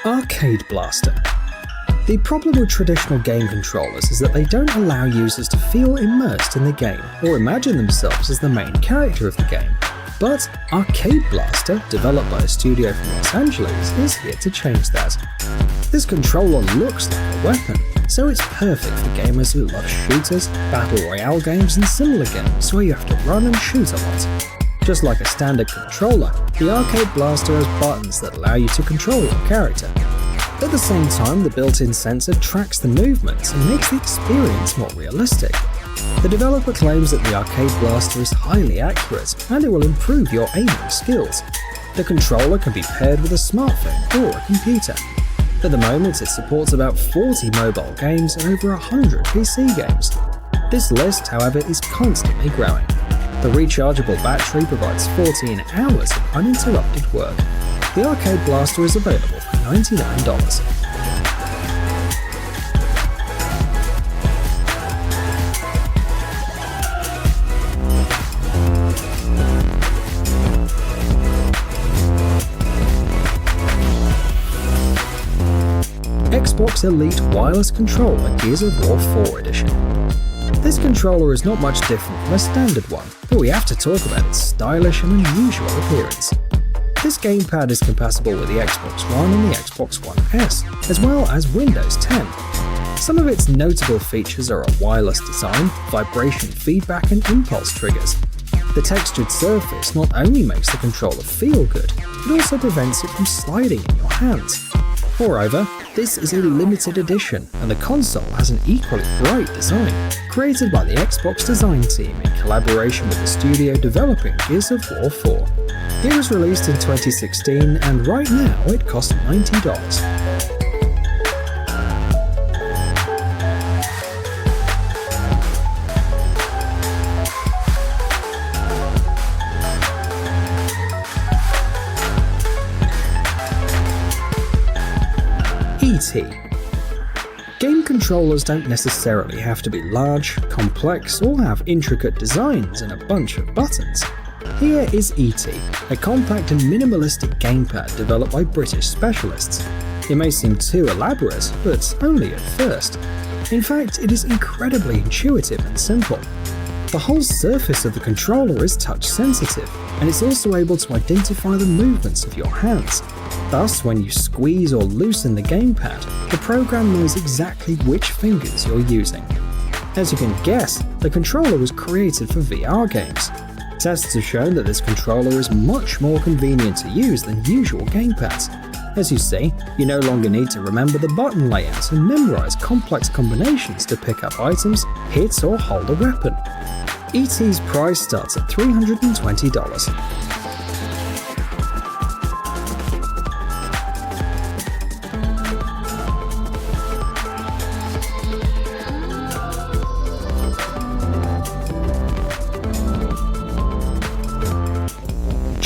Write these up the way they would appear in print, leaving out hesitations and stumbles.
Arkade Blaster. The problem with traditional game controllers is that they don't allow users to feel immersed in the game or imagine themselves as the main character of the game. But Arkade Blaster, developed by a studio from Los Angeles, is here to change that. This controller looks like a weapon, so it's perfect for gamers who love shooters, battle royale games and similar games where you have to run and shoot a lot. Just like a standard controller, the Arkade Blaster has buttons that allow you to control your character. At the same time, the built-in sensor tracks the movements and makes the experience more realistic. The developer claims that the Arkade Blaster is highly accurate and it will improve your aiming skills. The controller can be paired with a smartphone or a computer. At the moment, it supports about 40 mobile games and over 100 PC games. This list, however, is constantly growing. The rechargeable battery provides 14 hours of uninterrupted work. The Arkade Blaster is available for $99. Xbox Elite Wireless Controller Gears of War 4 Edition. This controller is not much different from a standard one, but we have to talk about its stylish and unusual appearance. This gamepad is compatible with the Xbox One and the Xbox One S, as well as Windows 10. Some of its notable features are a wireless design, vibration feedback and impulse triggers. The textured surface not only makes the controller feel good, but also prevents it from sliding in your hands. Moreover, this is a limited edition, and the console has an equally bright design, created by the Xbox design team in collaboration with the studio developing Gears of War 4. It was released in 2016, and right now it costs $90. Etee. Game controllers don't necessarily have to be large, complex, or have intricate designs and a bunch of buttons. Here is Etee, a compact and minimalistic gamepad developed by British specialists. It may seem too elaborate, but only at first. In fact, it is incredibly intuitive and simple. The whole surface of the controller is touch sensitive, and it's also able to identify the movements of your hands. Thus, when you squeeze or loosen the gamepad, the program knows exactly which fingers you're using. As you can guess, the controller was created for VR games. Tests have shown that this controller is much more convenient to use than usual gamepads. As you see, you no longer need to remember the button layout and memorize complex combinations to pick up items, hit or hold a weapon. Etee's price starts at $320.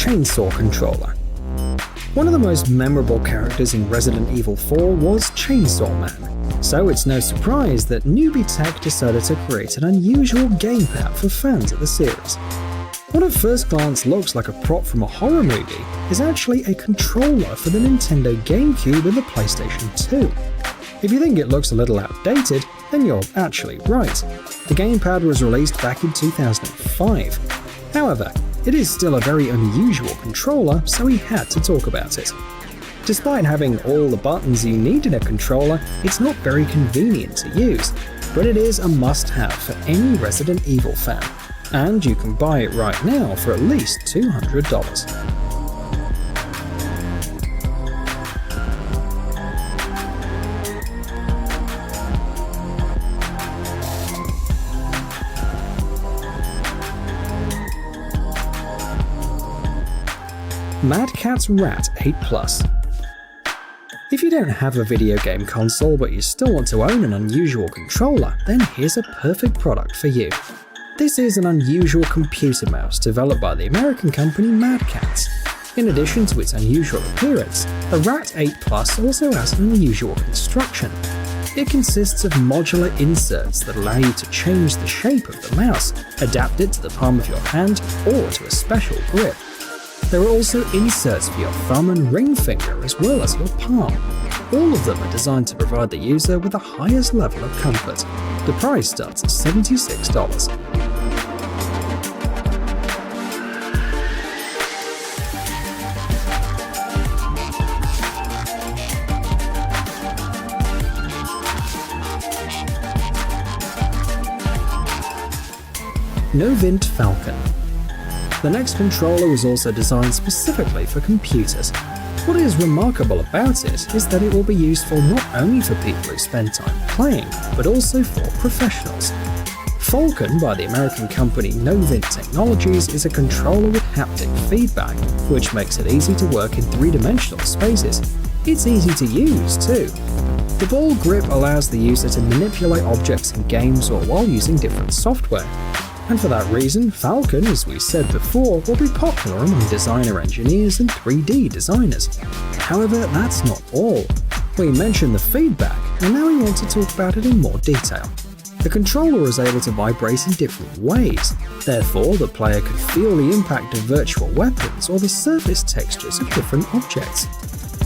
Chainsaw Controller. One of the most memorable characters in Resident Evil 4 was Chainsaw Man, so it's no surprise that Newbie Tech decided to create an unusual gamepad for fans of the series. What at first glance looks like a prop from a horror movie is actually a controller for the Nintendo GameCube and the PlayStation 2. If you think it looks a little outdated, then you're actually right. The gamepad was released back in 2005. However, it is still a very unusual controller, so we had to talk about it. Despite having all the buttons you need in a controller, it's not very convenient to use, but it is a must-have for any Resident Evil fan, and you can buy it right now for at least $200. Catz R.A.T 8+. If you don't have a video game console but you still want to own an unusual controller, then here's a perfect product for you. This is an unusual computer mouse developed by the American company Mad Catz. In addition to its unusual appearance, the R.A.T 8+ also has an unusual construction. It consists of modular inserts that allow you to change the shape of the mouse, adapt it to the palm of your hand, or to a special grip. There are also inserts for your thumb and ring finger as well as your palm. All of them are designed to provide the user with the highest level of comfort. The price starts at $76. Novint Falcon. The next controller was also designed specifically for computers. What is remarkable about it is that it will be useful not only for people who spend time playing, but also for professionals. Falcon, by the American company Novint Technologies, is a controller with haptic feedback, which makes it easy to work in three-dimensional spaces. It's easy to use too. The ball grip allows the user to manipulate objects in games or while using different software. And for that reason, Falcon, as we said before, will be popular among designer engineers and 3D designers. However, that's not all. We mentioned the feedback, and now we want to talk about it in more detail. The controller is able to vibrate in different ways, therefore the player can feel the impact of virtual weapons or the surface textures of different objects.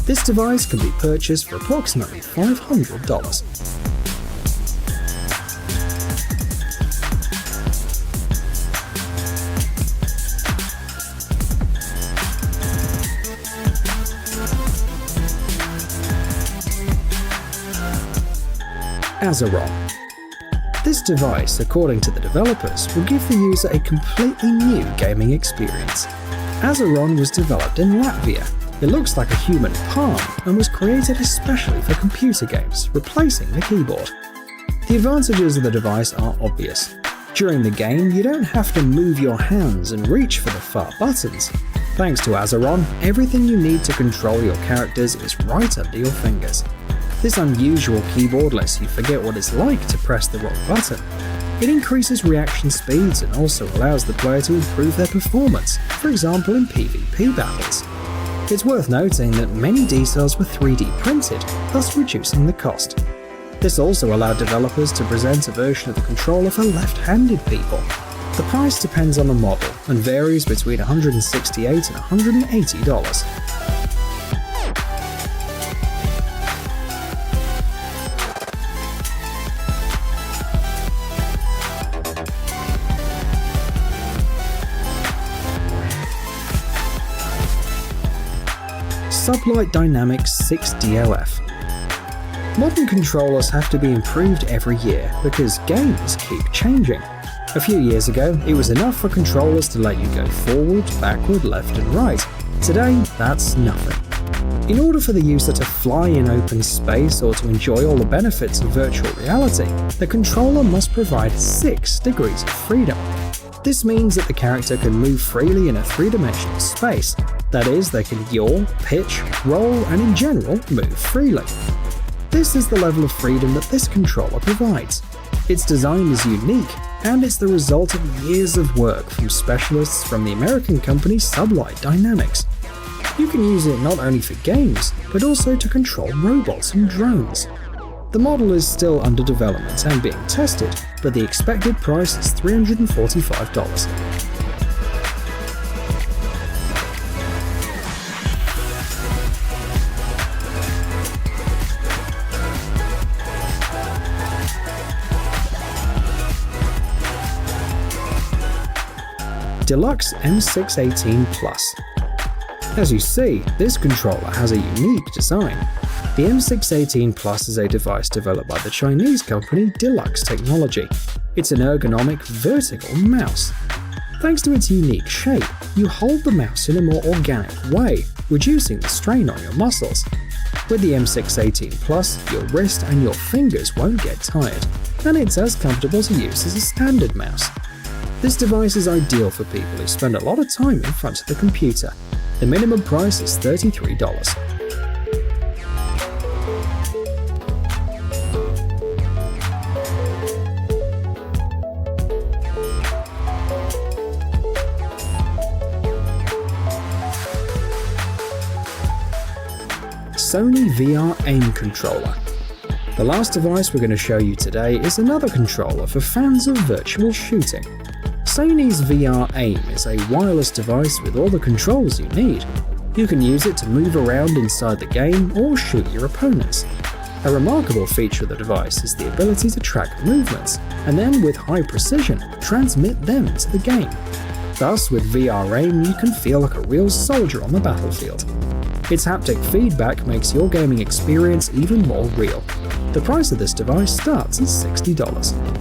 This device can be purchased for approximately $500. Azeron. This device, according to the developers, will give the user a completely new gaming experience. Azeron was developed in Latvia. It looks like a human palm and was created especially for computer games, replacing the keyboard. The advantages of the device are obvious. During the game, you don't have to move your hands and reach for the far buttons. Thanks to Azeron, everything you need to control your characters is right under your fingers. This unusual keyboard lets you forget what it's like to press the wrong button. It increases reaction speeds and also allows the player to improve their performance, for example in PvP battles. It's worth noting that many details were 3D printed, thus reducing the cost. This also allowed developers to present a version of the controller for left-handed people. The price depends on the model and varies between $168 and $180. Sublight Dynamics 6 DLF. Modern controllers have to be improved every year because games keep changing. A few years ago, it was enough for controllers to let you go forward, backward, left and right. Today, that's nothing. In order for the user to fly in open space or to enjoy all the benefits of virtual reality, the controller must provide 6 degrees of freedom. This means that the character can move freely in a three-dimensional space. That is, they can yaw, pitch, roll, and in general, move freely. This is the level of freedom that this controller provides. Its design is unique, and it's the result of years of work from specialists from the American company Sublight Dynamics. You can use it not only for games, but also to control robots and drones. The model is still under development and being tested, but the expected price is $345. Delux M618 Plus. As you see, this controller has a unique design. The M618 Plus is a device developed by the Chinese company Delux Technology. It's an ergonomic, vertical mouse. Thanks to its unique shape, you hold the mouse in a more organic way, reducing the strain on your muscles. With the M618 Plus, your wrist and your fingers won't get tired, and it's as comfortable to use as a standard mouse. This device is ideal for people who spend a lot of time in front of the computer. The minimum price is $33. Sony VR Aim Controller. The last device we're going to show you today is another controller for fans of virtual shooting. Sony's VR Aim is a wireless device with all the controls you need. You can use it to move around inside the game or shoot your opponents. A remarkable feature of the device is the ability to track movements, and then with high precision, transmit them to the game. Thus, with VR Aim, you can feel like a real soldier on the battlefield. Its haptic feedback makes your gaming experience even more real. The price of this device starts at $60.